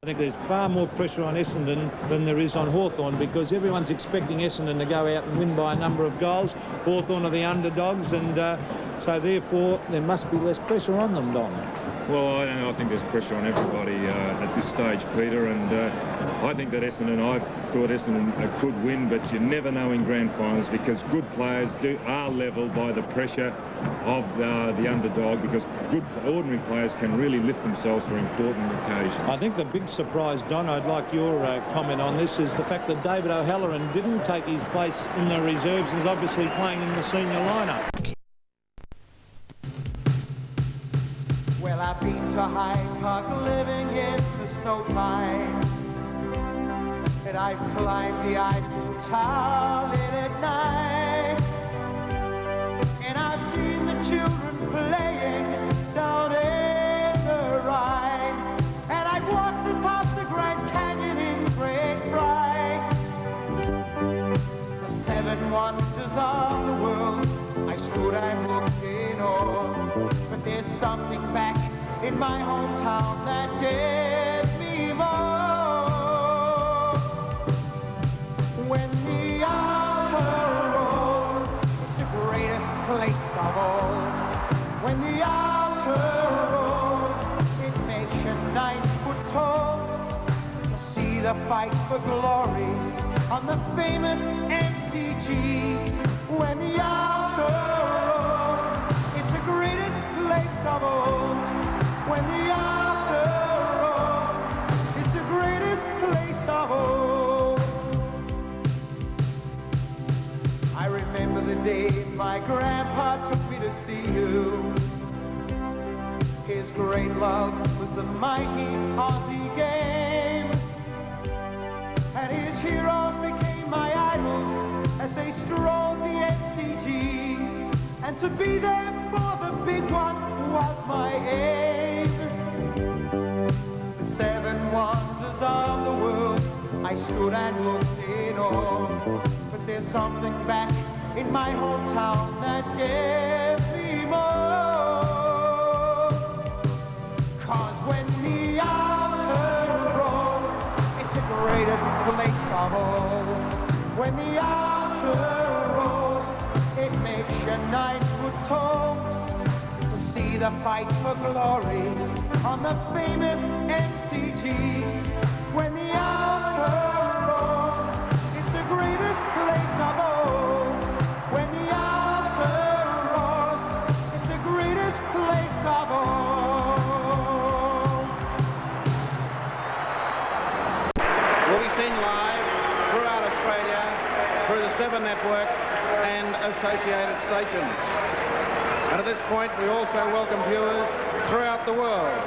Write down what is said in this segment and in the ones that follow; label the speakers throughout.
Speaker 1: I think there's far more pressure on Essendon than there is on Hawthorn, because everyone's expecting Essendon to go out and win by a number of goals. Hawthorn are the underdogs, and so therefore there must be less pressure on them, Don.
Speaker 2: Well, I don't know. I think there's pressure on everybody at this stage, Peter, and I think that I thought Essendon could win, but you never know in grand finals, because good players are levelled by the pressure of the underdog, because good ordinary players can really lift themselves for important occasions.
Speaker 1: I think the big surprise, Don, I'd like your comment on this, is the fact that David O'Halloran didn't take his place in the reserves and is obviously playing in the senior lineup.
Speaker 3: Well, I've been to Hyde Park living in the snow time, and I've climbed the Eiffel Tower late at night, and I've seen the children playing down in the Rhine, and I've walked atop the Grand Canyon in great fright. The seven wonders of the world, I stood and looked in awe, but there's something back in my hometown that gives me more. When the altar rolls, it's the greatest place of all. When the altar rolls, it makes you 9 foot tall. To see the fight for glory on the famous MCG. When the altar rolls, it's the greatest place of all. When the altar rolls, it's the greatest place of all. I remember the days my grandpa took me to see you. His great love was the mighty Aussie game, and his heroes became my idols as they strolled the MCG, and to be there for the big one was my aim. The seven wonders of the world, I stood and looked in awe, but there't something back in my hometown that gives me more. 'Cause when the altar rolls, it's the greatest place of all. When the altar rolls, it makes you 9 foot tall. See the fight for glory on the famous MCG. When the altar rolls, it's the greatest place of all. When the altar rolls, it's the greatest place of all.
Speaker 4: We'll be seen live throughout Australia through the 7 Network and associated stations. And at this point, we also welcome viewers throughout the world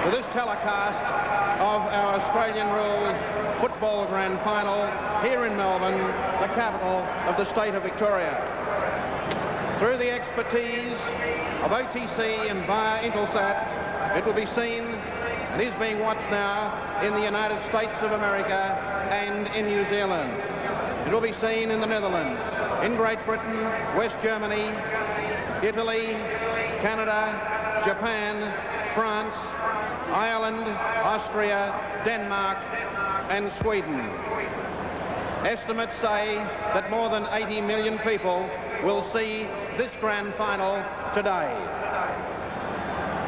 Speaker 4: to this telecast of our Australian Rules Football Grand Final here in Melbourne, the capital of the state of Victoria. Through the expertise of OTC and via Intelsat, it will be seen and is being watched now in the United States of America and in New Zealand. It will be seen in the Netherlands, in Great Britain, West Germany, Italy, Canada, Japan, France, Ireland, Austria, Denmark, and Sweden. Estimates say that more than 80 million people will see this grand final today.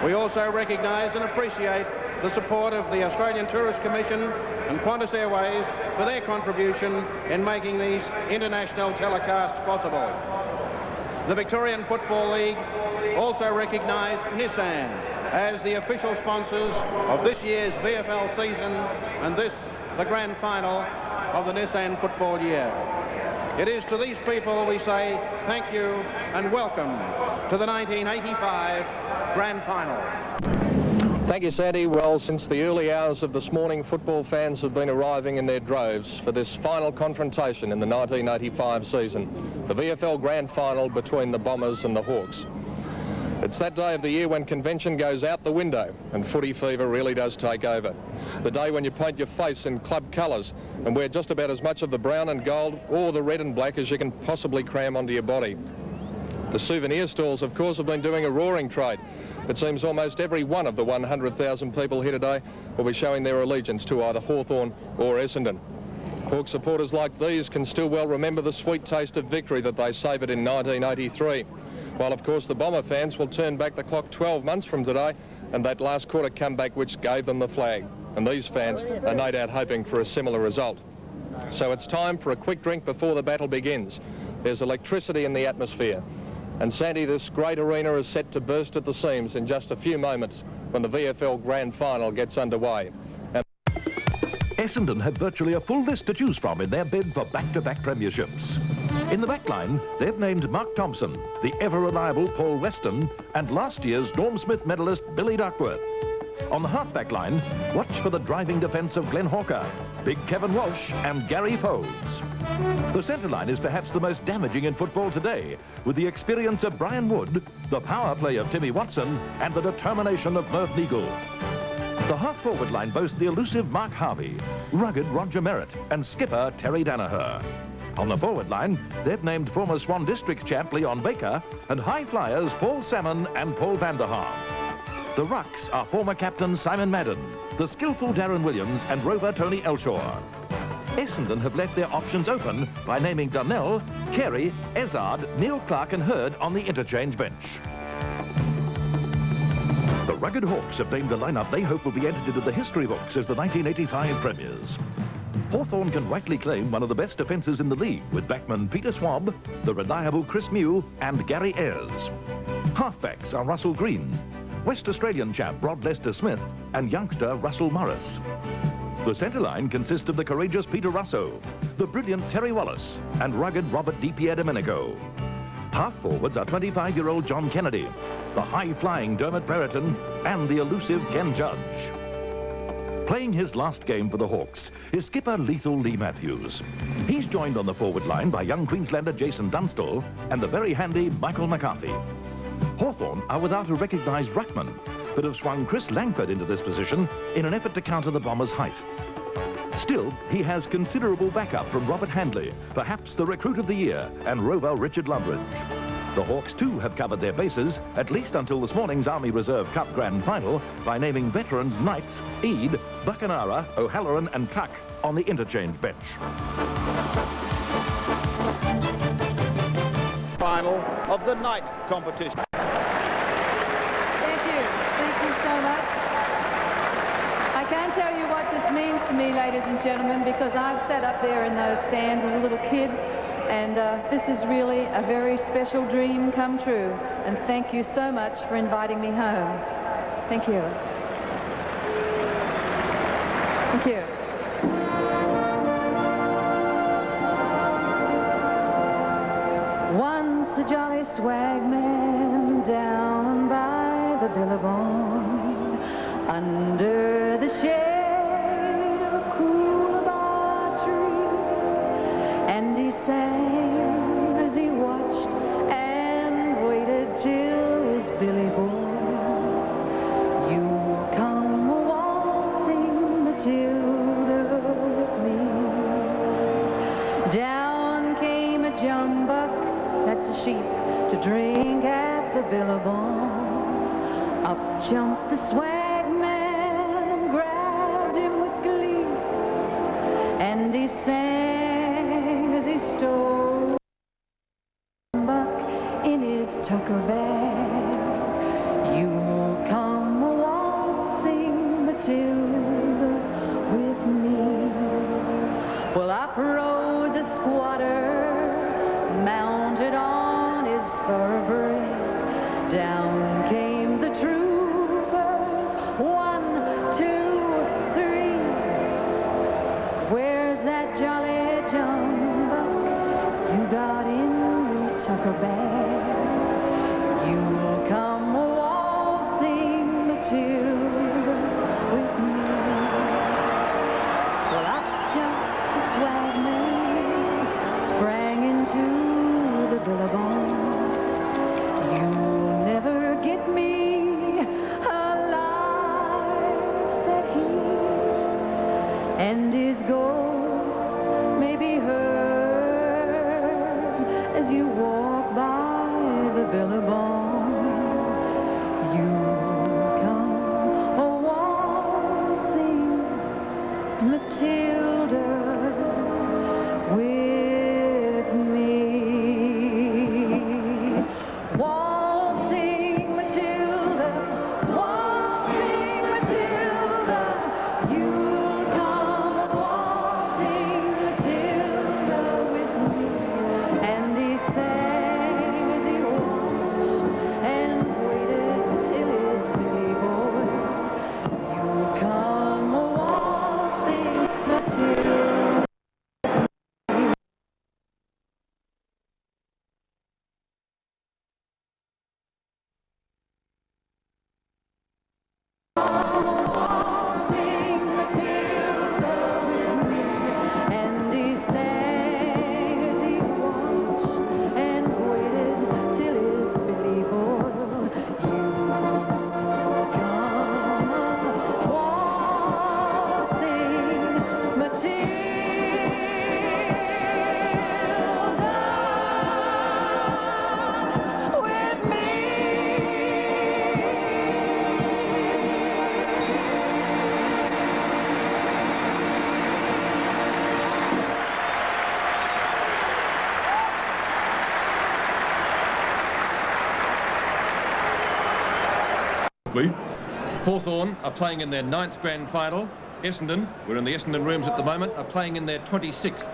Speaker 4: We also recognise and appreciate the support of the Australian Tourist Commission and Qantas Airways for their contribution in making these international telecasts possible. The Victorian Football League also recognise Nissan as the official sponsors of this year's VFL season and this, the grand final of the Nissan football year. It is to these people we say thank you and welcome to the 1985 grand final.
Speaker 5: Thank you, Sandy. Well, since the early hours of this morning, football fans have been arriving in their droves for this final confrontation in the 1985 season, the VFL Grand Final between the Bombers and the Hawks. It's that day of the year when convention goes out the window and footy fever really does take over. The day when you paint your face in club colours and wear just about as much of the brown and gold or the red and black as you can possibly cram onto your body. The souvenir stalls, of course, have been doing a roaring trade. It seems almost every one of the 100,000 people here today will be showing their allegiance to either Hawthorn or Essendon. Hawk supporters like these can still well remember the sweet taste of victory that they savoured in 1983. While, of course, the Bomber fans will turn back the clock 12 months from today and that last quarter comeback which gave them the flag. And these fans are no doubt hoping for a similar result. So it's time for a quick drink before the battle begins. There's electricity in the atmosphere. And Sandy, this great arena is set to burst at the seams in just a few moments when the VFL Grand Final gets underway.
Speaker 6: Essendon have virtually a full list to choose from in their bid for back-to-back premierships. In the back line, they've named Mark Thompson, the ever-reliable Paul Weston, and last year's Norm Smith medalist Billy Duckworth. On the half-back line, watch for the driving defence of Glenn Hawker, Big Kevin Walsh and Gary Foes. The centre line is perhaps the most damaging in football today, with the experience of Brian Wood, the power play of Timmy Watson, and the determination of Merv Neagle. The half-forward line boasts the elusive Mark Harvey, rugged Roger Merritt, and skipper Terry Danaher. On the forward line, they've named former Swan District champ Leon Baker and high flyers Paul Salmon and Paul van der Haan. The rucks are former captain Simon Madden, the skillful Darren Williams and rover Tony Elshaw. Essendon have left their options open by naming Donnell, Carey, Ezard, Neil Clark and Hurd on the interchange bench. The Rugged Hawks have named the lineup they hope will be entered into the history books as the 1985 premiers. Hawthorn can rightly claim one of the best defences in the league with backman Peter Swab, the reliable Chris Mew and Gary Ayres. Halfbacks are Russell Green, West Australian chap Rod Lester-Smith and youngster Russell Morris. The centre line consists of the courageous Peter Russo, the brilliant Terry Wallace and rugged Robert Di Pierdomenico. Half-forwards are 25-year-old John Kennedy, the high-flying Dermot Brereton and the elusive Ken Judge. Playing his last game for the Hawks is skipper Lethal Lee Matthews. He's joined on the forward line by young Queenslander Jason Dunstall and the very handy Michael McCarthy. Hawthorn are without a recognised ruckman, but have swung Chris Langford into this position in an effort to counter the Bombers' height. Still, he has considerable backup from Robert Handley, perhaps the recruit of the year, and rover Richard Loveridge. The Hawks too have covered their bases, at least until this morning's Army Reserve Cup Grand Final, by naming veterans Knights, Eade, Buckenara, O'Halloran and Tuck on the interchange bench.
Speaker 4: Final of the night competition.
Speaker 7: Thank you so much. I can't tell you what this means to me, ladies and gentlemen, because I've sat up there in those stands as a little kid, and this is really a very special dream come true. And thank you so much for inviting me home. Thank you. Thank you. Once a jolly swagman down by the Billabong, under the shade of a coolabah tree, and he sang as he watched and waited till his billy boy, you come a-waltzing Matilda with me. Down came a jumbuck, that's a sheep, to drink at the Billabong. Up jumped the swagman and grabbed him with glee, and he sang as he stole buck in his tucker bag. You come a-waltzing Matilda with me. Well, up rode the squatter, mounted on his thoroughbred. Down came the troopers, 1, 2, 3. Where's that jolly jumbuck you got in your tucker bag? You'll come a-waltzing Matilda with me. Well, up jumped the swagman, sprang into the Billabong. You'll never get me alive, said he, and his ghost may be heard as you walk by the Billabong. You Matilda with me. Waltzing Matilda, waltzing Matilda, you'll come waltzing Matilda with me. And he sang as he watched and waited till his baby boiled. You'll come waltzing Matilda. Waltzing Matilda with me. And he sang as he watched and waited till his belly boiled. You come waltzing Matilda with me.
Speaker 5: Hawthorn are playing in their 9th grand final. Essendon, we're in the Essendon rooms at the moment, are playing in their 26th.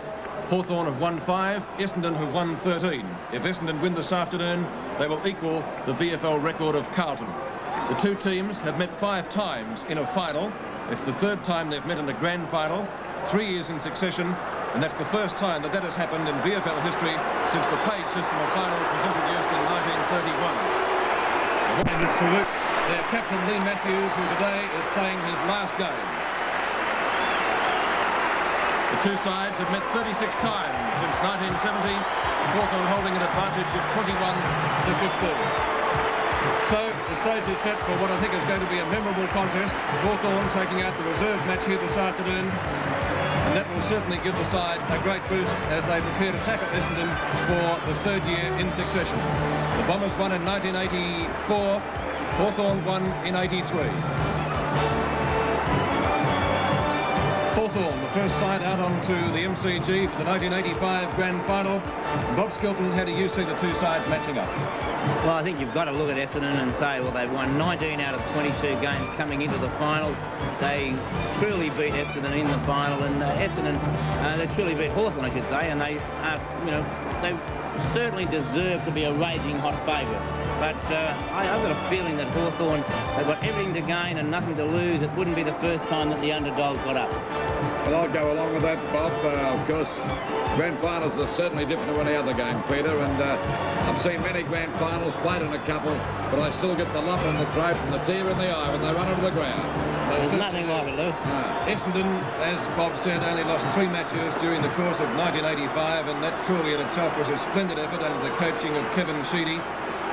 Speaker 5: Hawthorn have won 5, Essendon have won 13. If Essendon win this afternoon, they will equal the VFL record of Carlton. The two teams have met 5 times in a final. It's the 3rd time they've met in a grand final, 3 years in succession, and that's the first time that has happened in VFL history since the Page system of finals was introduced in 1931. And it salutes their captain Lee Matthews, who today is playing his last game. The two sides have met 36 times since 1970, Hawthorn holding an advantage of 21 to 15. So the stage is set for what I think is going to be a memorable contest. Hawthorn taking out the reserve match here this afternoon, and that will certainly give the side a great boost as they prepare to tackle Essendon for the 3rd year in succession. The Bombers won in 1984, Hawthorn won in 83. Hawthorn, the first side out onto the MCG for the 1985 grand final. Bob Skilton, how do you see the two sides matching up?
Speaker 8: Well, I think you've got to look at Essendon and say, well, they've won 19 out of 22 games coming into the finals. They truly beat Essendon in the final, and Essendon, they truly beat Hawthorn, I should say, and they, they certainly deserve to be a raging hot favourite. But I've got a feeling that Hawthorn, they've got everything to gain and nothing to lose. It wouldn't be the first time that the underdogs got up.
Speaker 9: Well, I'll go along with that, Bob. Of course, grand finals are certainly different to any other game, Peter, and I've seen many grand finals, played in a couple, but I still get the lump in the throat and the tear in the eye when they run onto the ground.
Speaker 8: There's nothing like it, Lou.
Speaker 5: Essendon, as Bob said, only lost 3 matches during the course of 1985, and that truly in itself was a splendid effort under the coaching of Kevin Sheedy.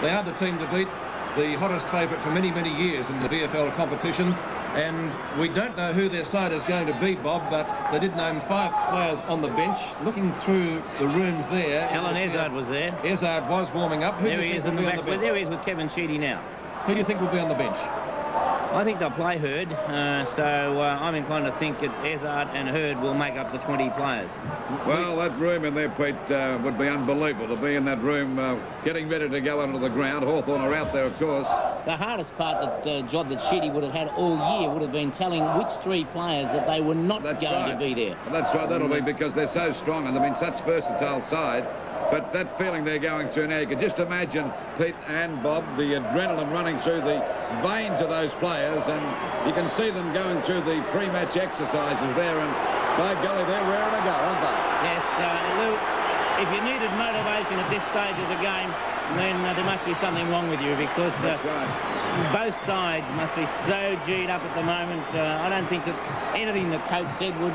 Speaker 5: They are the team to beat, the hottest favourite for many, many years in the VFL competition. And we don't know who their side is going to be, Bob, but they did name 5 players on the bench. Looking through the rooms there...
Speaker 8: Alan Ezard was there.
Speaker 5: Ezard was warming up. Who
Speaker 8: there
Speaker 5: do you
Speaker 8: he
Speaker 5: think
Speaker 8: is in
Speaker 5: will
Speaker 8: the
Speaker 5: be
Speaker 8: back.
Speaker 5: on the bench?
Speaker 8: There he is with Kevin Sheedy now.
Speaker 5: Who do you think will be on the bench?
Speaker 8: I think they'll play Hurd, so I'm inclined to think that Ezard and Hurd will make up the 20 players.
Speaker 9: Well, that room in there, Pete, would be unbelievable to be in that room getting ready to go onto the ground. Hawthorn are out there, of course.
Speaker 8: The hardest part, job that Sheedy would have had all year would have been telling which 3 players that they were not going to be there.
Speaker 9: That's right, that'll be because they're so strong and they've been such versatile side. But that feeling they're going through now, you can just imagine, Pete and Bob, the adrenaline running through the veins of those players, and you can see them going through the pre-match exercises there, and by golly, they're raring to go, aren't they?
Speaker 8: Yes, Lou, if you needed motivation at this stage of the game, then there must be something wrong with you, because
Speaker 9: That's right.
Speaker 8: both sides must be so G'd up at the moment. I don't think that anything the coach said would,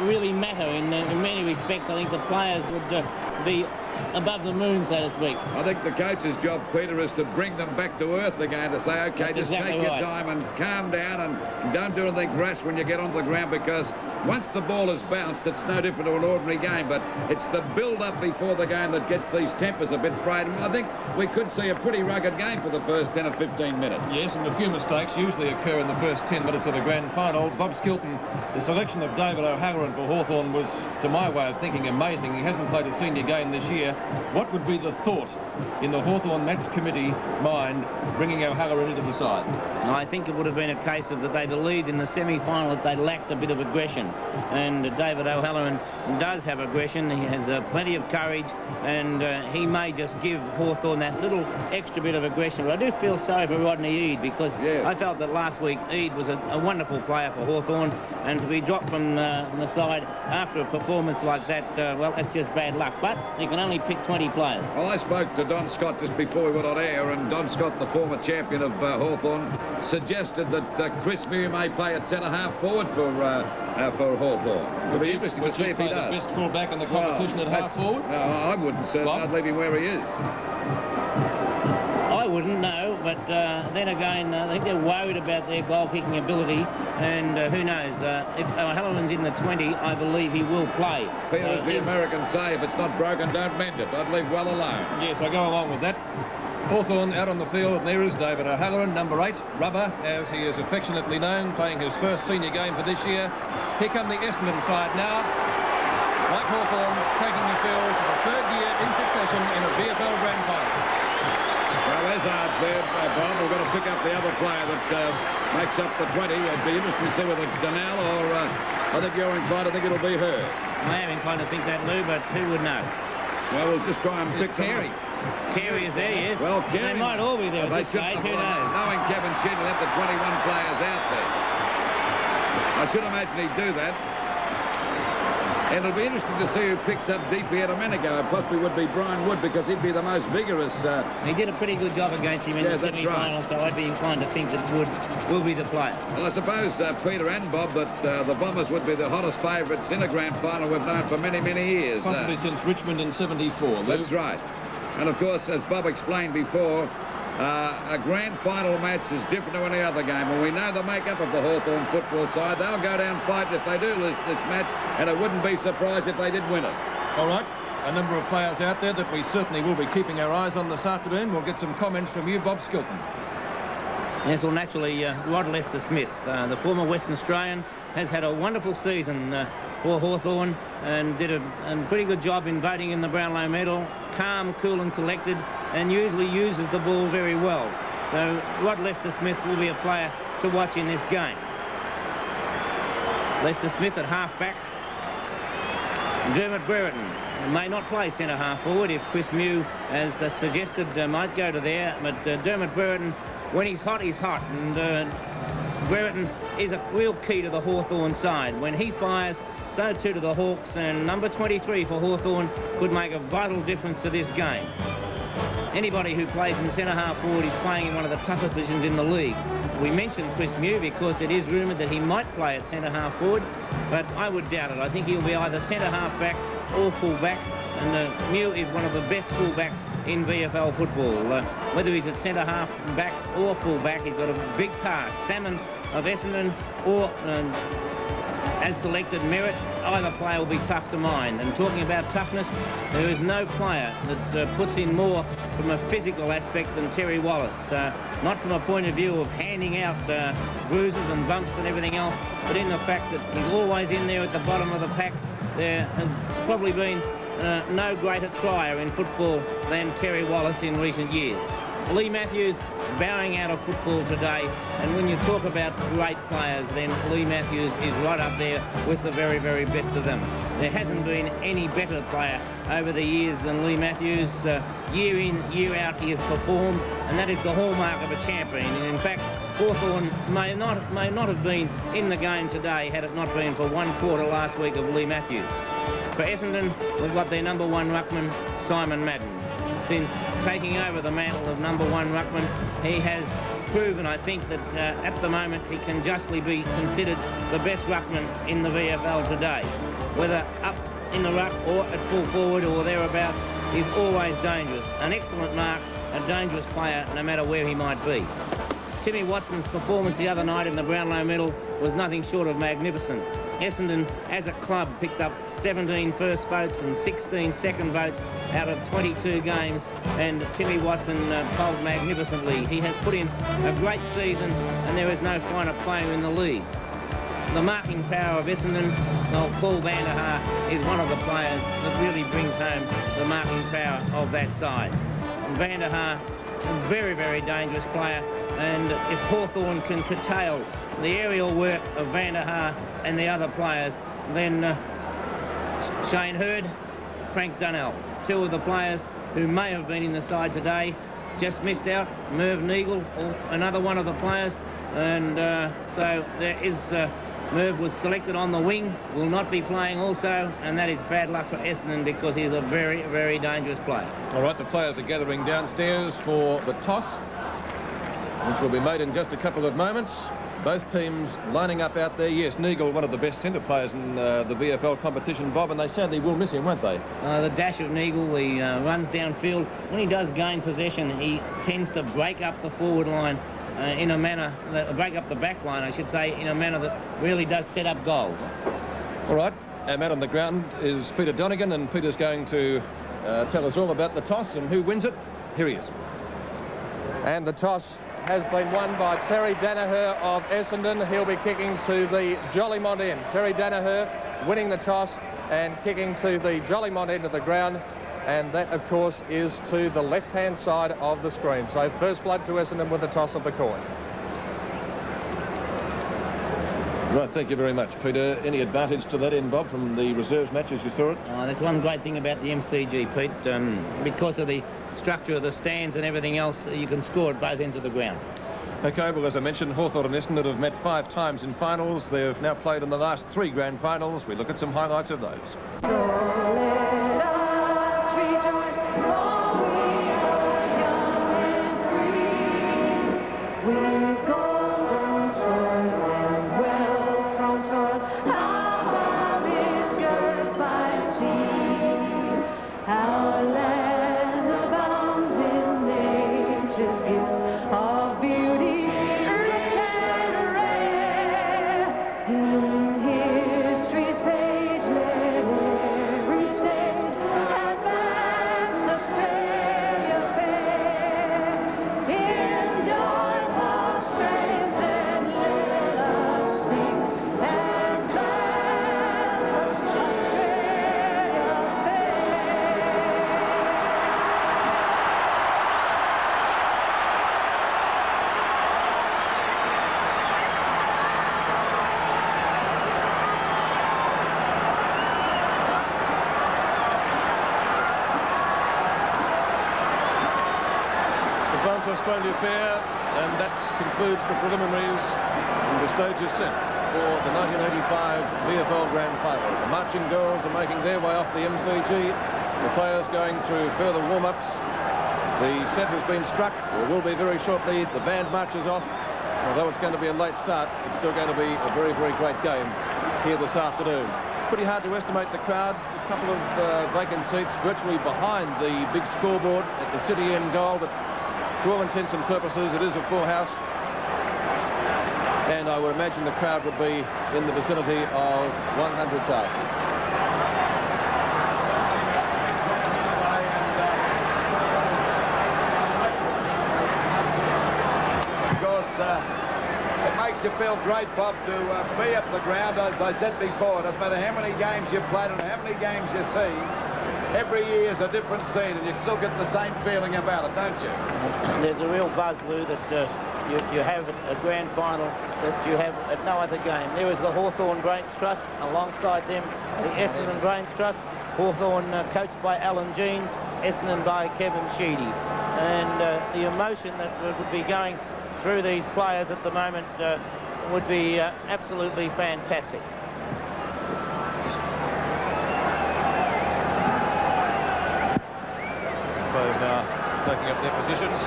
Speaker 8: really matter in many respects. I think the players would be above the moon, so to speak.
Speaker 9: I think the coach's job, Peter, is to bring them back to earth again, to say, OK,
Speaker 8: That's
Speaker 9: just
Speaker 8: exactly
Speaker 9: take your
Speaker 8: right.
Speaker 9: time and calm down and don't do anything rash when you get onto the ground, because once the ball is bounced, it's no different to an ordinary game, but it's the build-up before the game that gets these tempers a bit frayed. And I think we could see a pretty rugged game for the first 10 or 15 minutes.
Speaker 5: Yes, and a few mistakes usually occur in the first 10 minutes of a grand final. Bob Skilton, the selection of David O'Halloran for Hawthorn was, to my way of thinking, amazing. He hasn't played a senior game this year. What would be the thought in the Hawthorn match committee mind bringing O'Halloran into the side?
Speaker 8: I think it would have been a case of that they believed in the semi-final that they lacked a bit of aggression, and David O'Halloran does have aggression. He has plenty of courage, and he may just give Hawthorn that little extra bit of aggression. But I do feel sorry for Rodney Eade, because I felt that last week Eade was a wonderful player for Hawthorn, and to be dropped from the side after a performance like that, well, it's just bad luck. But you can only pick 20 players.
Speaker 9: Well, I spoke to Don Scott just before we went on air, and Don Scott, the former champion of Hawthorn, suggested that Chris Mew may play at centre-half forward for Hawthorn. It'll be interesting to see if he does.
Speaker 5: The best fullback in the competition at half forward?
Speaker 9: No, I wouldn't, certainly. I'd leave him where he is.
Speaker 8: I wouldn't, no, but then again, I think they're worried about their goal-kicking ability, and who knows, if O'Halloran's in the 20, I believe he will play.
Speaker 9: Peter, as the Americans say, if it's not broken, don't mend it. I'd leave well alone.
Speaker 5: Yes, I go along with that. Hawthorn out on the field, and there is David O'Halloran, number 8, Rubber, as he is affectionately known, playing his first senior game for this year. Here come the Essendon side now. Mike Hawthorn taking the field for the 3rd year in succession in a VFL Grand Final.
Speaker 9: Well, there's Ards there, Bob. We're going to pick up the other player that makes up the 20. It'd be interesting to see whether it's Donnell or I think you're inclined to think it'll be her.
Speaker 8: I am inclined to think that, Lou, but who would know?
Speaker 9: Well, we'll just try and pick them up.
Speaker 8: Carey is there, yes.
Speaker 9: Well,
Speaker 8: Carey, they might all be there at this stage, who knows?
Speaker 9: Knowing Kevin Sheed will have the 21 players out there. I should imagine he'd do that. And it'll be interesting to see who picks up DP Domenico. It possibly would be Brian Wood, because he'd be the most vigorous.
Speaker 8: He did a pretty good job against him in the semi-final, so I'd be inclined to think that Wood will be the player.
Speaker 9: Well, I suppose, Peter and Bob, that the Bombers would be the hottest favourites in a grand final we've known for many, many years.
Speaker 5: Possibly since Richmond in '74, Lou.
Speaker 9: That's right. And, of course, as Bob explained before, a grand final match is different to any other game. And we know the makeup of the Hawthorn football side. They'll go down fighting if they do lose this match, and it wouldn't be surprised if they did win it.
Speaker 5: All right, a number of players out there that we certainly will be keeping our eyes on this afternoon. We'll get some comments from you, Bob Skilton.
Speaker 8: Yes, well, naturally, Rod Lester-Smith, the former Western Australian, has had a wonderful season for Hawthorn and did a pretty good job in voting in the Brownlow medal. Calm, cool and collected, and usually uses the ball very well. So Rod Lester-Smith will be a player to watch in this game. Lester-Smith at half-back. Dermot Brereton may not play centre-half forward if Chris Mew, as suggested, might go to there. But Dermot Brereton, when he's hot, and Brereton is a real key to the Hawthorn side. When he fires, so too to the Hawks, and number 23 for Hawthorn could make a vital difference to this game. Anybody who plays in centre-half forward is playing in one of the toughest positions in the league. We mentioned Chris Mew because it is rumoured that he might play at centre-half forward, but I would doubt it. I think he'll be either centre-half back or full-back, and Mew is one of the best full-backs in VFL football. Whether he's at centre-half back or full-back, he's got a big task. Salmon of Essendon or as selected Merritt, either player will be tough to mind. And talking about toughness, there is no player that puts in more from a physical aspect than Terry Wallace. Not from a point of view of handing out bruises and bumps and everything else, but in the fact that he's always in there at the bottom of the pack. There has probably been no greater trier in football than Terry Wallace in recent years. Lee Matthews bowing out of football today, and when you talk about great players, then Lee Matthews is right up there with the very, very best of them. There hasn't been any better player over the years than Lee Matthews. Year in, year out, he has performed, and that is the hallmark of a champion. And in fact, Hawthorn may not have been in the game today had it not been for one quarter last week of Lee Matthews. For Essendon, we've got their number 1 ruckman, Simon Madden. Since taking over the mantle of number 1 ruckman, he has proven, I think, that at the moment he can justly be considered the best ruckman in the VFL today. Whether up in the ruck or at full forward or thereabouts is always dangerous. An excellent mark, a dangerous player, no matter where he might be. Timmy Watson's performance the other night in the Brownlow medal was nothing short of magnificent. Essendon, as a club, picked up 17 first votes and 16 second votes out of 22 games, and Timmy Watson bowled magnificently. He has put in a great season, and there is no finer player in the league. The marking power of Essendon, Paul van der Haar is one of the players that really brings home the marking power of that side. And van der Haar, a very, very dangerous player, and if Hawthorn can curtail the aerial work of van der Haar and the other players, then Shane Hurd, Frank Dunnell, two of the players who may have been in the side today, just missed out. Merv Neagle, another one of the players, and so there is Merv was selected on the wing, will not be playing also, and that is bad luck for Essendon because he's a very, very dangerous player.
Speaker 5: All right, the players are gathering downstairs for the toss, which will be made in just a couple of moments. Both teams lining up out there. Yes, Neagle, one of the best centre players in the VFL competition, Bob, and they sadly will miss him, won't they?
Speaker 8: The dash of Neagle, he runs downfield. When he does gain possession, he tends to break up the forward line in a manner, break up the back line, I should say, in a manner that really does set up goals.
Speaker 5: All right, our man on the ground is Peter Donegan, and Peter's going to tell us all about the toss and who wins it. Here he is. And the toss has been won by Terry Danaher of Essendon. He'll be kicking to the Jollymont end. Terry Danaher winning the toss and kicking to the Jollymont end of the ground. And that, of course, is to the left-hand side of the screen. So first blood to Essendon with the toss of the coin. Right, thank you very much, Peter. Any advantage to that end, Bob, from the reserves match as you saw it?
Speaker 8: That's one great thing about the MCG, Pete. Because of the structure of the stands and everything else, you can score at both ends of the ground.
Speaker 5: OK, well, as I mentioned, Hawthorn and Essendon have met 5 times in finals. They've now played in the last 3 grand finals. We look at some highlights of those.
Speaker 7: We've golden soil and wealth from toil, our hearts girt by sea. Our land abounds in nature's gifts of beauty, rich and rare. In history's page, let every state advance Australia fair. Enjoy strength and let us sing advance Australia fair.
Speaker 5: Advance Australia Fair, and that concludes the preliminaries, and the stage is set for the 1985 VFL Grand Final. The marching girls are making their way off the MCG, the players going through further warm-ups. The set has been struck, or will be very shortly. The band marches off. Although it's going to be a late start, it's still going to be a very, very great game here this afternoon. Pretty hard to estimate the crowd. A couple of vacant seats virtually behind the big scoreboard at the City End goal, but to all intents and purposes, it is a full house. And I would imagine the crowd would be in the vicinity of 100,000.
Speaker 9: Of course, it makes you feel great, Bob, to be at the ground. As I said before, it doesn't matter how many games you've played and how many games you see. Every year is a different scene, and you still get the same feeling about it, don't you?
Speaker 8: There's a real buzz, Lou, that you have at a grand final that you have at no other game. There is the Hawthorn Grange Trust, alongside them the Essendon Grange Trust. Hawthorn coached by Alan Jeans, Essendon by Kevin Sheedy. And the emotion that would be going through these players at the moment would be absolutely fantastic.
Speaker 5: Players now taking up their positions.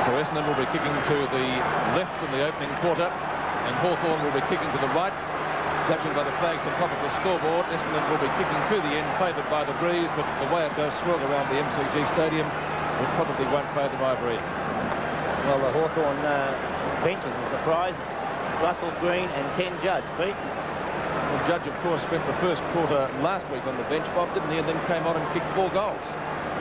Speaker 5: So Essendon will be kicking to the left in the opening quarter, and Hawthorn will be kicking to the right. Judging by the flags on top of the scoreboard, Essendon will be kicking to the end, favoured by the breeze, but the way it does swirl around the MCG Stadium, it probably won't favour them either end.
Speaker 8: Well, the Hawthorn bench is a surprise. Russell Green and Ken Judge, Pete.
Speaker 5: Well, Judge, of course, spent the first quarter last week on the bench, Bob, didn't he? And then came on and kicked 4 goals.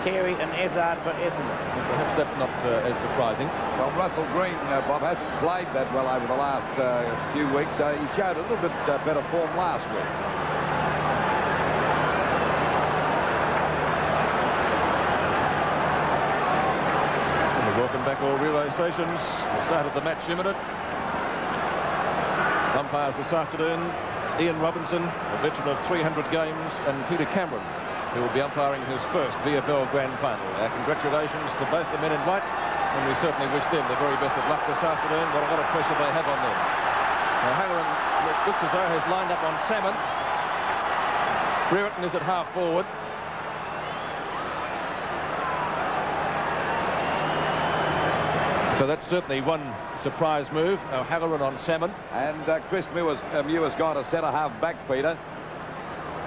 Speaker 8: Carey and Ezard for Essendon.
Speaker 5: And perhaps that's not as surprising.
Speaker 9: Well, Russell Green, Bob, hasn't played that well over the last few weeks. He showed a little bit better form last week.
Speaker 5: And welcome back, all relay stations. The start of the match imminent. Umpires this afternoon, Ian Robinson, a veteran of 300 games, and Peter Cameron, who will be umpiring his first VFL Grand Final. Our congratulations to both the men in white, and we certainly wish them the very best of luck this afternoon. What a lot of pressure they have on them. Now, Halloran looks as though has lined up on Salmon. Brereton is at half forward. So that's certainly one surprise move. Halloran on Salmon.
Speaker 9: And Chris Muir's gone to centre half back, Peter,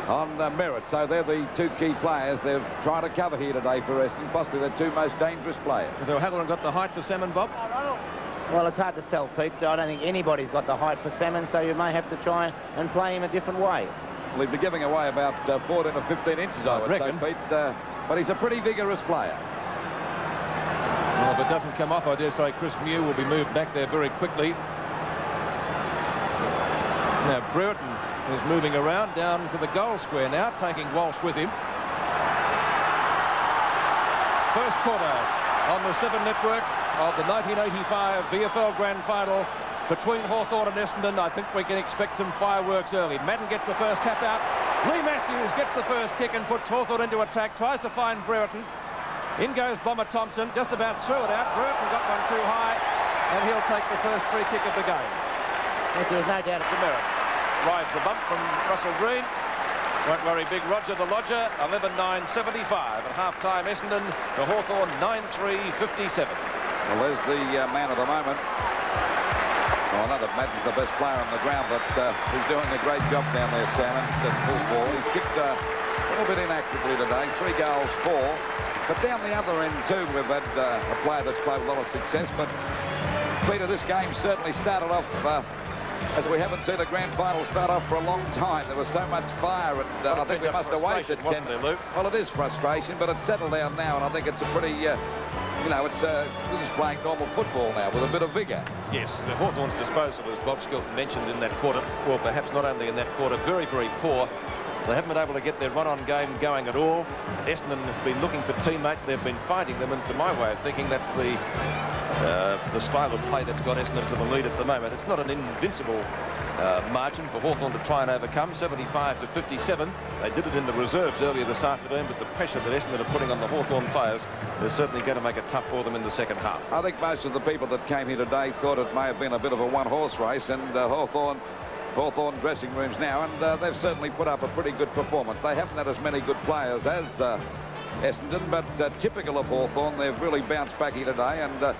Speaker 9: on Merritt. So they're the 2 key players they're trying to cover here today for Essendon, possibly the 2 most dangerous players.
Speaker 5: So Halloran got the height for Salmon, Bob?
Speaker 8: Well, it's hard to tell, Pete. I don't think anybody's got the height for Salmon, so you may have to try and play him a different way.
Speaker 9: Well, he'd be giving away about 14 or 15 inches, I would say, Pete. But he's a pretty vigorous player.
Speaker 5: Well, if it doesn't come off, I dare say Chris Muir will be moved back there very quickly. Now, Brereton is moving around down to the goal square now, taking Walsh with him. First quarter on the 7 network of the 1985 VFL Grand Final between Hawthorn and Essendon. I think we can expect some fireworks early. Madden gets the first tap out. Lee Matthews gets the first kick and puts Hawthorn into attack, tries to find Brereton. In goes Bomber Thompson, just about threw it out. Brereton got one too high, and he'll take the first free kick of the game.
Speaker 8: Yes, there's no doubt it's a merit.
Speaker 5: Rides a bump from Russell Green. Won't worry, big Roger the Lodger. 11-9-75 at half-time. Essendon to Hawthorn 9-3-57.
Speaker 9: Well, there's the man of the moment. Well, I know that Madden's the best player on the ground, but he's doing a great job down there, Salmon, at full forward. He's kicked a little bit inaccurately today. 3 goals, 4. But down the other end, too, we've had a player that's played with a lot of success. But, Peter, this game certainly started off as we haven't seen a grand final start off for a long time. There was so much fire, and I think we must have wasted 10
Speaker 5: minutes.
Speaker 9: Well, it is frustration, but it's settled down now, and I think it's a pretty, you know, it's we're just playing normal football now with a bit of vigour.
Speaker 5: Yes, the Hawthorn's disposal, as Bob Skilton mentioned in that quarter, well, perhaps not only in that quarter, very, very poor. They haven't been able to get their run-on game going at all. Essendon have been looking for teammates. They've been fighting them, and to my way of thinking, that's the style of play that's got Essendon to the lead at the moment. It's not an invincible margin for Hawthorn to try and overcome, 75-57. They did it in the reserves earlier this afternoon, but the pressure that Essendon are putting on the Hawthorn players is certainly going to make it tough for them in the second half.
Speaker 9: I think most of the people that came here today thought it may have been a bit of a one-horse race, and Hawthorn dressing rooms now, and they've certainly put up a pretty good performance. They haven't had as many good players as Essendon, but typical of Hawthorn, they've really bounced back here today, and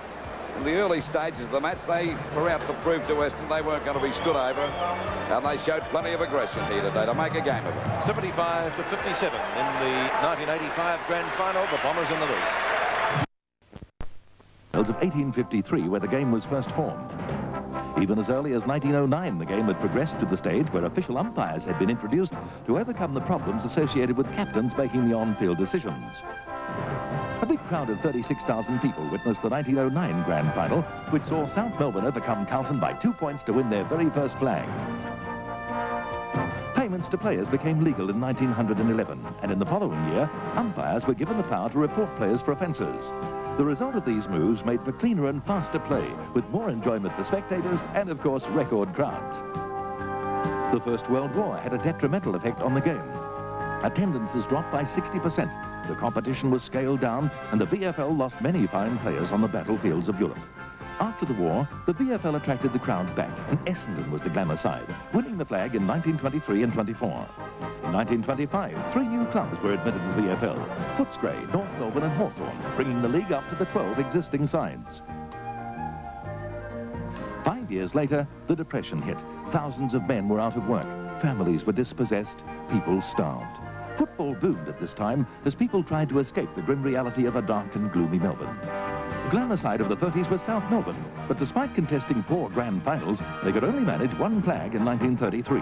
Speaker 9: in the early stages of the match, they were out to prove to Essendon they weren't going to be stood over, and they showed plenty of aggression here today to make a game of it. 75-57
Speaker 5: in the 1985 Grand Final. The Bombers in the lead.
Speaker 6: Of 1853, where the game was first formed. Even as early as 1909, the game had progressed to the stage where official umpires had been introduced to overcome the problems associated with captains making the on-field decisions. A big crowd of 36,000 people witnessed the 1909 Grand Final, which saw South Melbourne overcome Carlton by 2 points to win their very first flag. Payments to players became legal in 1911, and in the following year, umpires were given the power to report players for offences. The result of these moves made for cleaner and faster play, with more enjoyment for spectators and, of course, record crowds. The First World War had a detrimental effect on the game. Attendances dropped by 60%, the competition was scaled down, and the VFL lost many fine players on the battlefields of Europe. After the war, the VFL attracted the crowds back, and Essendon was the glamour side, winning the flag in 1923 and 24. In 1925, 3 new clubs were admitted to the VFL, Footscray, North Melbourne and Hawthorn, bringing the league up to the 12 existing sides. 5 years later, the Depression hit. Thousands of men were out of work. Families were dispossessed. People starved. Football boomed at this time as people tried to escape the grim reality of a dark and gloomy Melbourne. The glamour side of the 30s was South Melbourne, but despite contesting 4 grand finals, they could only manage 1 flag in 1933.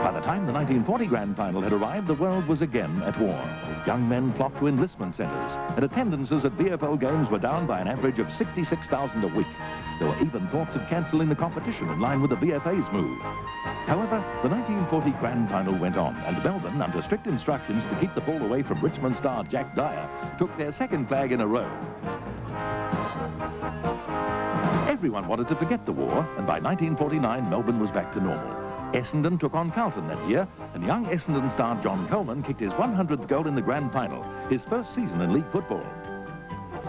Speaker 6: By the time the 1940 grand final had arrived, the world was again at war. Young men flocked to enlistment centres, and attendances at VFL games were down by an average of 66,000 a week. There were even thoughts of cancelling the competition in line with the VFA's move. However, the 1940 grand final went on, and Melbourne, under strict instructions to keep the ball away from Richmond star Jack Dyer, took their 2nd flag in a row. Everyone wanted to forget the war, and by 1949, Melbourne was back to normal. Essendon took on Carlton that year, and young Essendon star John Coleman kicked his 100th goal in the grand final, his first season in league football.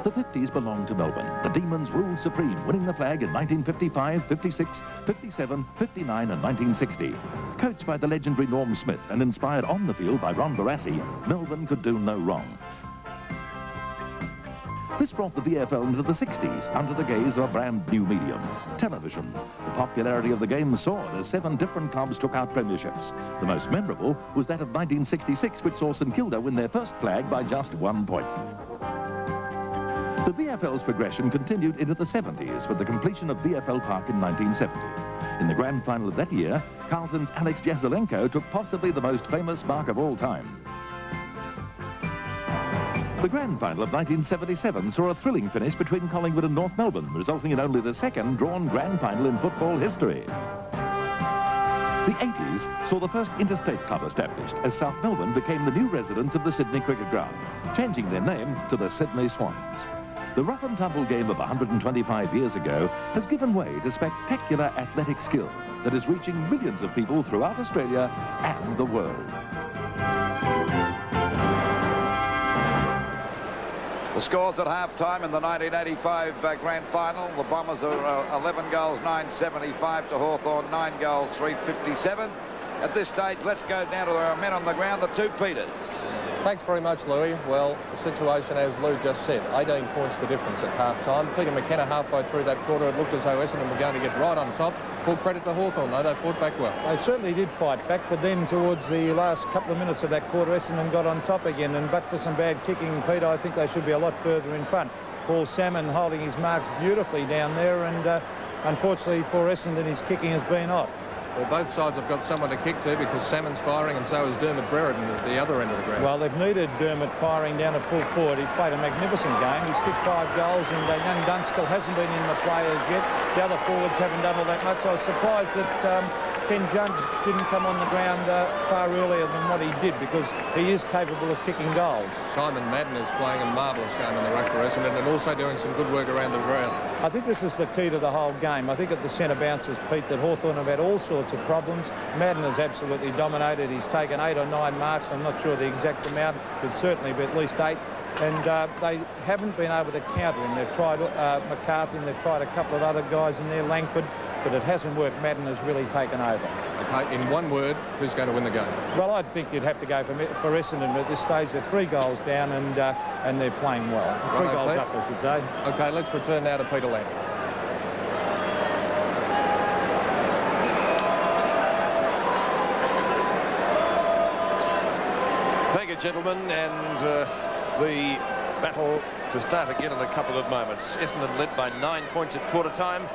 Speaker 6: The 50s belonged to Melbourne. The Demons ruled supreme, winning the flag in 1955, 56, 57, 59 and 1960. Coached by the legendary Norm Smith and inspired on the field by Ron Barassi, Melbourne could do no wrong. This brought the VFL into the 60s under the gaze of a brand new medium, television. The popularity of the game soared as 7 different clubs took out premierships. The most memorable was that of 1966, which saw St Kilda win their first flag by just 1 point. The VFL's progression continued into the 70s with the completion of VFL Park in 1970. In the grand final of that year, Carlton's Alex Jazelenko took possibly the most famous mark of all time. The grand final of 1977 saw a thrilling finish between Collingwood and North Melbourne, resulting in only the 2nd drawn grand final in football history. The 80s saw the first interstate club established as South Melbourne became the new residents of the Sydney Cricket Ground, changing their name to the Sydney Swans. The rough and tumble game of 125 years ago has given way to spectacular athletic skill that is reaching millions of people throughout Australia and the world.
Speaker 9: The scores at half-time in the 1985 grand final. The Bombers are 11 goals, 975 to Hawthorn, 9 goals, 357. At this stage, let's go down to our men on the ground, the 2 Peters.
Speaker 5: Thanks very much, Louis. Well, the situation, as Lou just said, 18 points the difference at half-time. Peter McKenna halfway through that quarter, it looked as though Essendon were going to get right on top. Full credit to Hawthorn, though. They fought back well.
Speaker 1: They certainly did fight back, but then towards the last couple of minutes of that quarter, Essendon got on top again, and but for some bad kicking, Peter, I think they should be a lot further in front. Paul Salmon holding his marks beautifully down there, and unfortunately for Essendon, his kicking has been off.
Speaker 5: Well, both sides have got someone to kick to because Salmon's firing and so is Dermot Brereton at the other end of the ground.
Speaker 1: Well, they've needed Dermot firing down at full forward. He's played a magnificent game. He's kicked 5 goals, and young Dunstall hasn't been in the players yet. The other forwards haven't done all that much. I was surprised that Ken Judge didn't come on the ground far earlier than what he did, because he is capable of kicking goals.
Speaker 5: Simon Madden is playing a marvellous game in the ruck for Essendon and also doing some good work around the ground.
Speaker 1: I think this is the key to the whole game. I think at the centre bounces, Pete, that Hawthorn have had all sorts of problems. Madden has absolutely dominated. He's taken 8 or 9 marks. I'm not sure the exact amount, but certainly be at least 8. And they haven't been able to counter him. They've tried McCarthy, and they've tried a couple of other guys in there, Langford, but it hasn't worked. Madden has really taken over.
Speaker 5: Okay, in one word, who's going to win the game?
Speaker 1: Well, I think you'd have to go for Essendon, but at this stage they're 3 goals down, and they're playing well. 3 goals up, I should say.
Speaker 5: Okay, let's return now to Peter Lamb.
Speaker 10: Thank you, gentlemen, and the battle to start again in a couple of moments. Essendon led by 9 points at quarter time.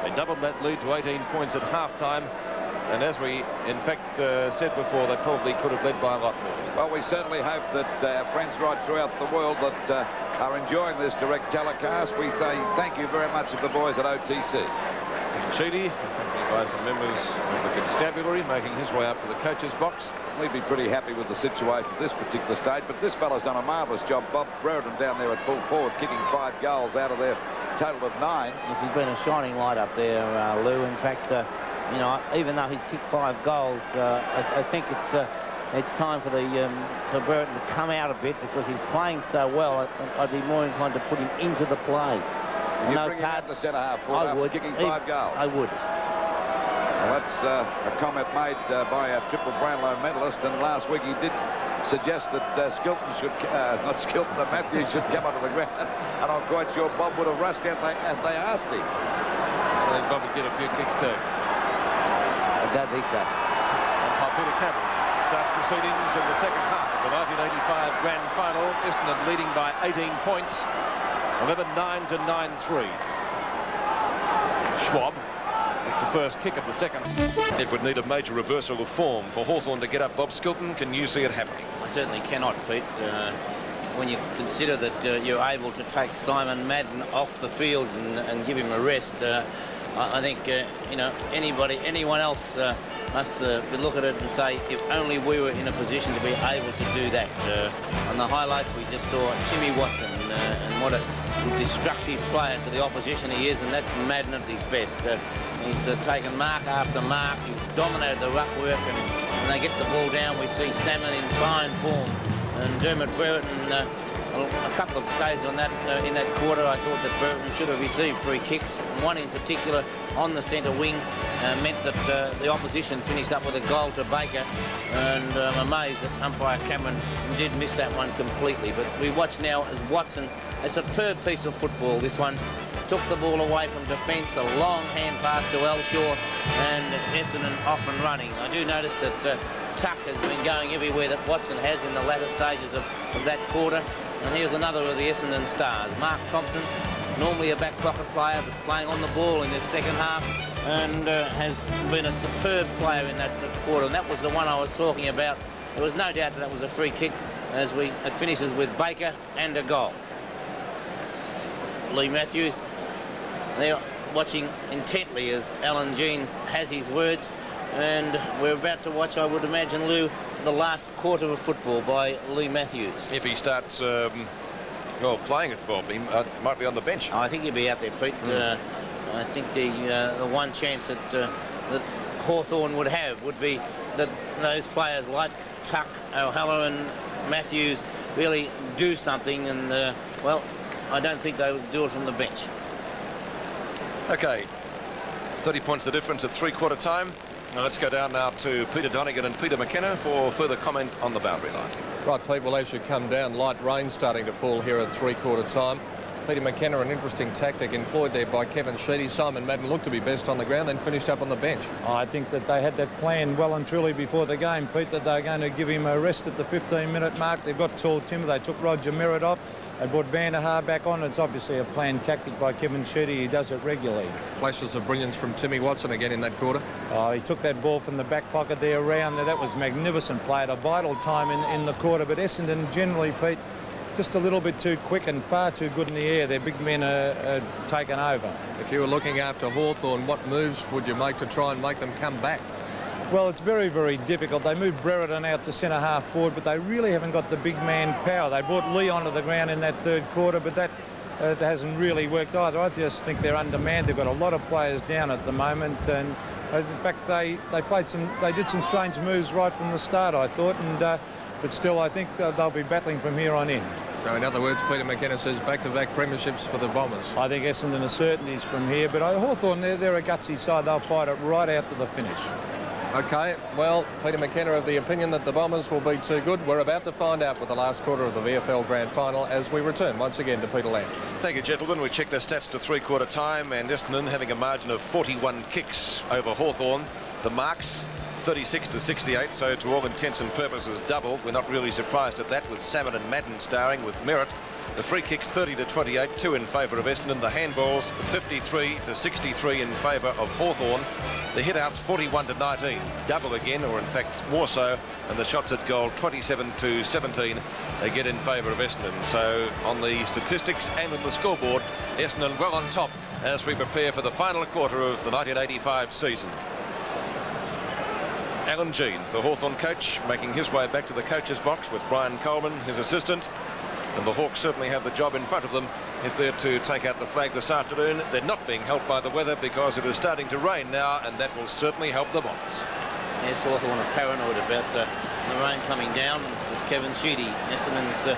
Speaker 10: They doubled that lead to 18 points at half time. And as we, in fact, said before, they probably could have led by a lot more.
Speaker 9: Well, we certainly hope that our friends right throughout the world that are enjoying this direct telecast, we say thank you very much to the boys at OTC.
Speaker 10: Sheedy, accompanied by some members of the constabulary, making his way up to the coach's box.
Speaker 9: We'd be pretty happy with the situation at this particular stage, but this fella's done a marvellous job. Bob Brereton down there at full forward, kicking 5 goals out of their total of 9.
Speaker 8: This has been a shining light up there, Lou. In fact, you know, even though he's kicked 5 goals, I think it's time for Brereton to come out a bit, because he's playing so well. I'd be more inclined to put him into the play.
Speaker 9: You bring him out to centre half forward after kicking 5 goals?
Speaker 8: I would.
Speaker 9: Well, that's a comment made by a triple Brownlow medalist, and last week he did suggest that Skilton should, not Skilton, but Matthews should come onto the ground, and I'm quite sure Bob would have rushed out if they asked him.
Speaker 10: And Bob would get a few kicks too.
Speaker 8: I don't think so.
Speaker 10: Umpire Peter Campbell starts proceedings in the second half of the 1985 Grand Final. Essendon leading by 18 points, 11-9 to 9-3. Schwab with the first kick of the second. It would need a major reversal of form for Hawthorn to get up. Bob Skilton, can you see it happening?
Speaker 8: I certainly cannot, Pete. When you consider that you're able to take Simon Madden off the field and give him a rest, I think you know, anyone else must look at it and say, if only we were in a position to be able to do that. On the highlights, we just saw Timmy Watson and what a destructive player to the opposition he is, and that's Madden at his best. He's taken mark after mark. He's dominated the ruck work, and when they get the ball down, we see Salmon in fine form. And Dermot Brereton, a couple of plays on that in that quarter, I thought that Brereton should have received free kicks. One in particular on the centre wing meant that the opposition finished up with a goal to Baker, and I'm amazed that umpire Cameron did miss that one completely. But we watch now as Watson, a superb piece of football, this one. Took the ball away from defence, a long hand pass to Elshaw, and Essendon off and running. I do notice that Tuck has been going everywhere that Watson has in the latter stages of that quarter. And here's another of the Essendon stars, Mark Thompson, normally a back pocket player, but playing on the ball in this second half, and has been a superb player in that quarter. And that was the one I was talking about. There was no doubt that was a free kick, as it finishes with Baker and a goal. Lee Matthews, they're watching intently as Alan Jeans has his words, and we're about to watch, I would imagine, Lou, the last quarter of football by Lee Matthews.
Speaker 10: If he starts well, playing it, Bob, he might be on the bench.
Speaker 8: I think he'll be out there, Pete. I think the one chance that Hawthorn would have would be that those players like Tuck, O'Halloran, Matthews really do something, and well, I don't think they would do it from the bench.
Speaker 10: Okay, 30 points the difference at three-quarter time. Now let's go down now to Peter Donegan and Peter McKenna for further comment on the boundary line.
Speaker 5: Right, Pete, well, as you come down, light rain starting to fall here at three-quarter time. Peter McKenna, an interesting tactic employed there by Kevin Sheedy. Simon Madden looked to be best on the ground, then finished up on the bench.
Speaker 1: I think that they had that plan well and truly before the game, Pete, that they're going to give him a rest at the 15-minute mark. They've got tall timber. They took Roger Merritt off. They brought Van der Haar back on. It's obviously a planned tactic by Kevin Sheedy. He does it regularly.
Speaker 5: Flashes of brilliance from Timmy Watson again in that quarter.
Speaker 1: He took that ball from the back pocket there around there. That was magnificent play at a vital time in the quarter. But Essendon generally, Pete, just a little bit too quick and far too good in the air. Their big men are taken over.
Speaker 5: If you were looking after Hawthorn, what moves would you make to try and make them come back?
Speaker 1: Well, it's very, very difficult. They moved Brereton out to centre half forward, but they really haven't got the big man power. They brought Lee onto the ground in that third quarter, but that hasn't really worked either. I just think they're undermanned. They've got a lot of players down at the moment, and in fact, they did some strange moves right from the start, I thought, and but still, I think they'll be battling from here on in.
Speaker 5: So, in other words, Peter McKenna says back-to-back premierships for the Bombers.
Speaker 1: I think Essendon are certainties from here, but Hawthorn, they're a gutsy side. They'll fight it right out to the finish.
Speaker 5: OK, well, Peter McKenna of the opinion that the Bombers will be too good. We're about to find out with the last quarter of the VFL Grand Final as we return once again to Peter Lamb.
Speaker 10: Thank you, gentlemen. We checked the stats to three-quarter time, and Essendon having a margin of 41 kicks over Hawthorn. The marks 36 to 68, so to all intents and purposes doubled. We're not really surprised at that, with Salmon and Madden starring with Merritt. The free kicks 30 to 28, 2 in favour of Essendon. The handballs 53 to 63 in favour of Hawthorn. The hit-outs 41 to 19, double again, or in fact more so, and the shots at goal 27 to 17 again in favour of Essendon. So on the statistics and on the scoreboard, Essendon well on top as we prepare for the final quarter of the 1985 season. Alan Jeans, the Hawthorn coach, making his way back to the coach's box with Brian Coleman, his assistant. And the Hawks certainly have the job in front of them if they're to take out the flag this afternoon. They're not being helped by the weather because it is starting to rain now, and that will certainly help the Bombers.
Speaker 8: Yes, Hawthorn are paranoid about the rain coming down. This is Kevin Sheedy, Essendon's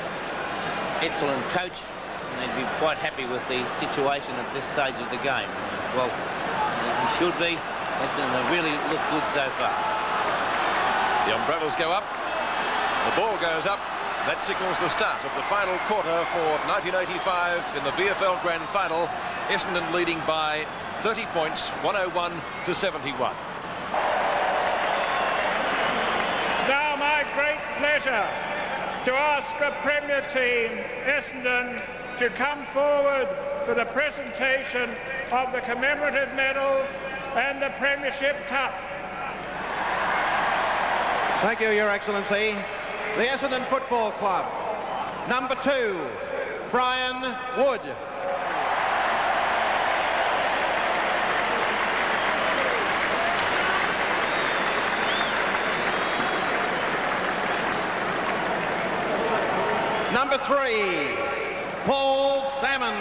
Speaker 8: excellent coach, and they'd be quite happy with the situation at this stage of the game. As well, he should be. Essendon have really looked good so far.
Speaker 10: The umbrellas go up, the ball goes up. That signals the start of the final quarter for 1985 in the VFL Grand Final. Essendon leading by 30 points, 101 to 71.
Speaker 11: It's now my great pleasure to ask the Premier team, Essendon, to come forward for the presentation of the commemorative medals and the Premiership Cup.
Speaker 4: Thank you, Your Excellency. The Essendon Football Club, number 2, Brian Wood. Number 3, Paul Salmon.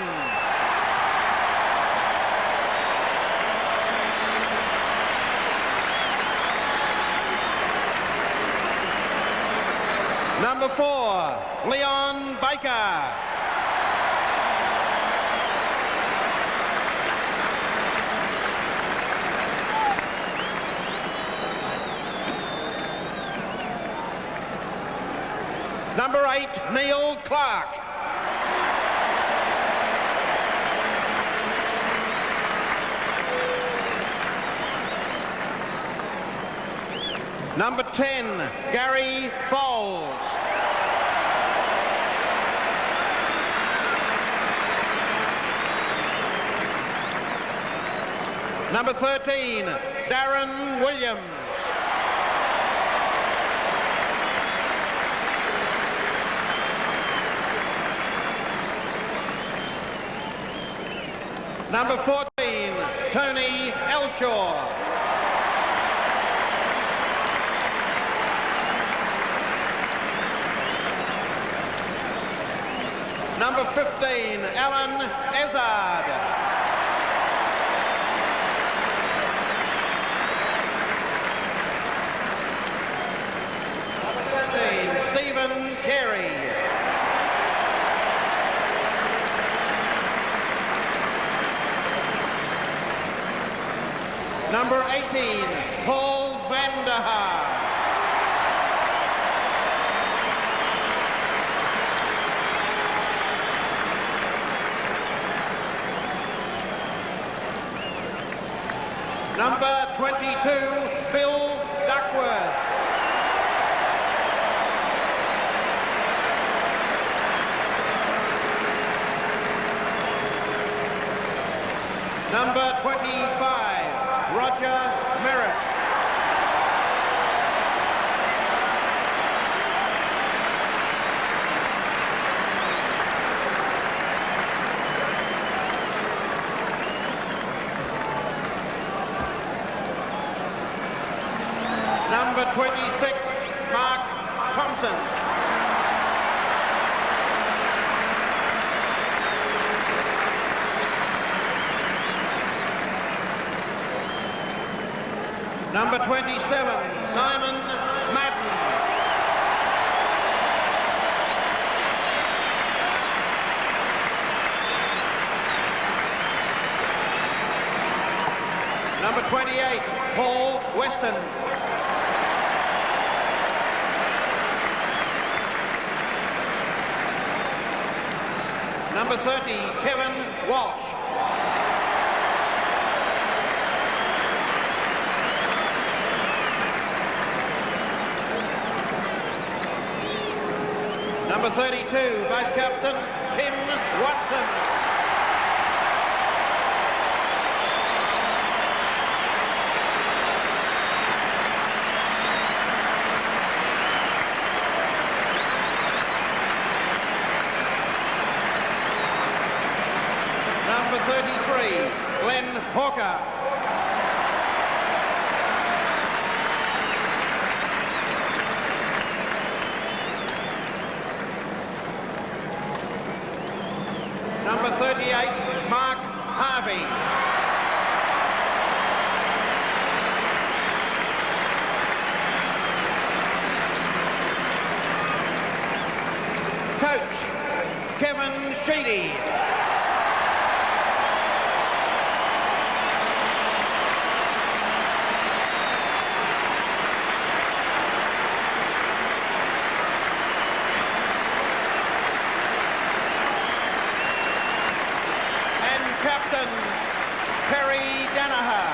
Speaker 4: Number 4, Leon Baker. Number 8, Neil Clark. Number 10, Gary Foles. Number 13, Darren Williams. Number 14, Tony Elshaw. Number 15, Alan Ezard. Number 13, Stephen Carey. Number 18, Paul van der Haar. Number 22, Bill Duckworth. Number 25, Roger Merritt. Number 26, Mark Thompson. Number 27, Simon Madden. Number 28, Paul Weston. Number 30, Kevin Walsh. Number 32, Vice Captain Tim Watson. Number 33, Glenn Hawker. Number 38, Mark Harvey. Coach, Kevin Sheedy. Captain Perry Danaher.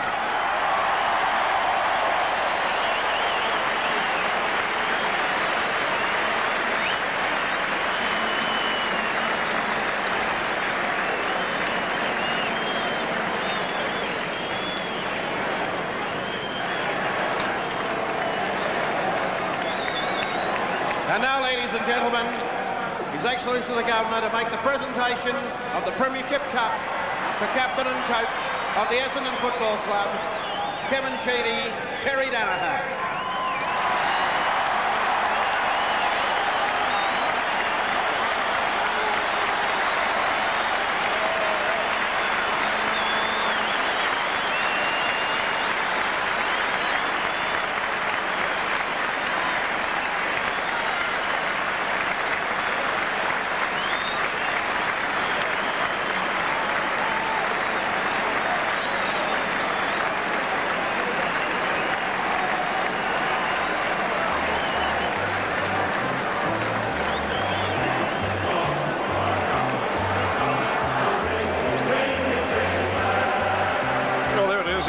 Speaker 4: And now, ladies and gentlemen, His Excellency the Governor to make the presentation of the Premiership Cup to captain and coach of the Essendon Football Club, Kevin Sheedy, Terry Danaher.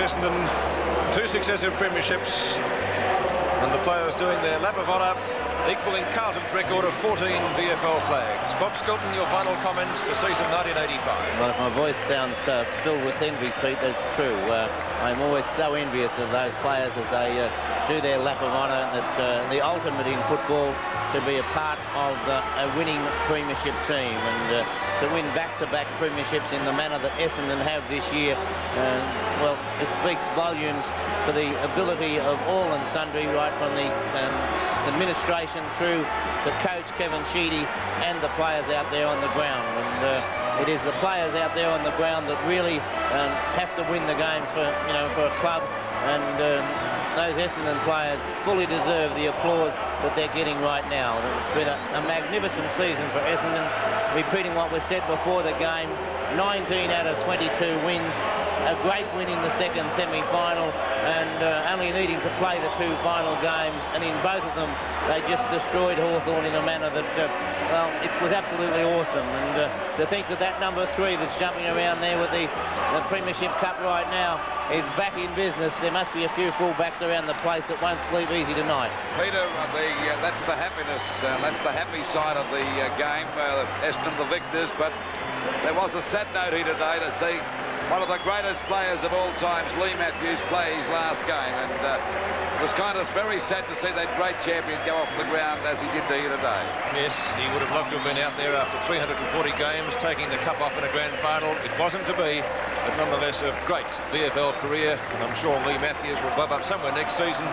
Speaker 10: Essendon, 2 successive premierships, and the players doing their lap of honour, equalling Carlton's record of 14 VFL flags. Bob Skelton, your final comment for season 1985.
Speaker 8: Well, if my voice sounds filled with envy, Pete, that's true. I'm always so envious of those players as they do their lap of honour. That the ultimate in football, to be a part of a winning premiership team, and to win back-to-back premierships in the manner that Essendon have this year, well, it speaks volumes for the ability of all and sundry, right from the administration through the coach Kevin Sheedy and the players out there on the ground. And it is the players out there on the ground that really have to win the games for a club, and those Essendon players fully deserve the applause that they're getting right now. It's been a magnificent season for Essendon, repeating what was said before the game. 19 out of 22 wins, a great win in the second semi-final, and only needing to play the 2 final games, and in both of them they just destroyed Hawthorn in a manner that, well, it was absolutely awesome. And to think that that number 3 that's jumping around there with the Premiership Cup right now is back in business. There must be a few full-backs around the place that won't sleep easy tonight.
Speaker 9: Peter, that's the happiness, that's the happy side of the game. Essendon the victors, but there was a sad note here today to see one of the greatest players of all times, Lee Matthews, play his last game, and it was kind of very sad to see that great champion go off the ground as he did here today.
Speaker 10: Yes, he would have loved to have been out there after 340 games, taking the cup off in a grand final. It wasn't to be, but nonetheless a great VFL career, and I'm sure Lee Matthews will bob up somewhere next season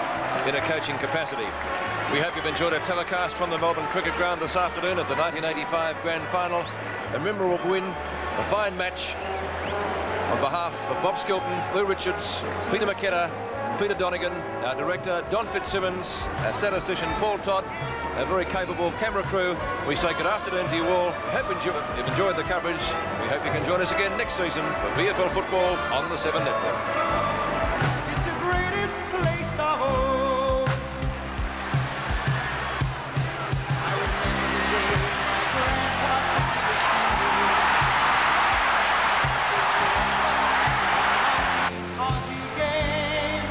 Speaker 10: in a coaching capacity. We hope you've enjoyed a telecast from the Melbourne Cricket Ground this afternoon of the 1985 grand final. A memorable win, a fine match. On behalf of Bob Skelton, Lou Richards, Peter McKenna, Peter Donegan, our director Don Fitzsimmons, our statistician Paul Todd, a very capable camera crew, we say good afternoon to you all. We hope you've enjoyed the coverage. We hope you can join us again next season for VFL football on the 7 Network.
Speaker 3: It's the greatest place of all. I remember the days my grandpa took me to see. Aussie game,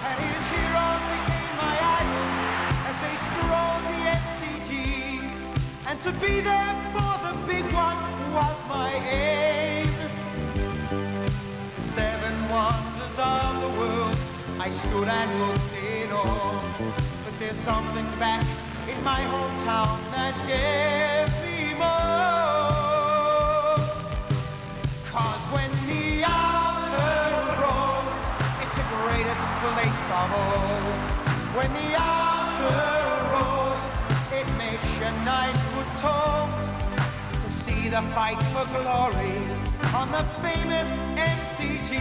Speaker 3: and his heroes became my idols as they strolled the MCG, and to be there for the big one was my aim. The 7 wonders of the world, I stood and looked in awe, but there's something back in my hometown that gave me more. 'Cause when the outer rolls, it's the greatest place of all. When the outer rolls, it makes your night good talk. To see the fight for glory on the famous MCG.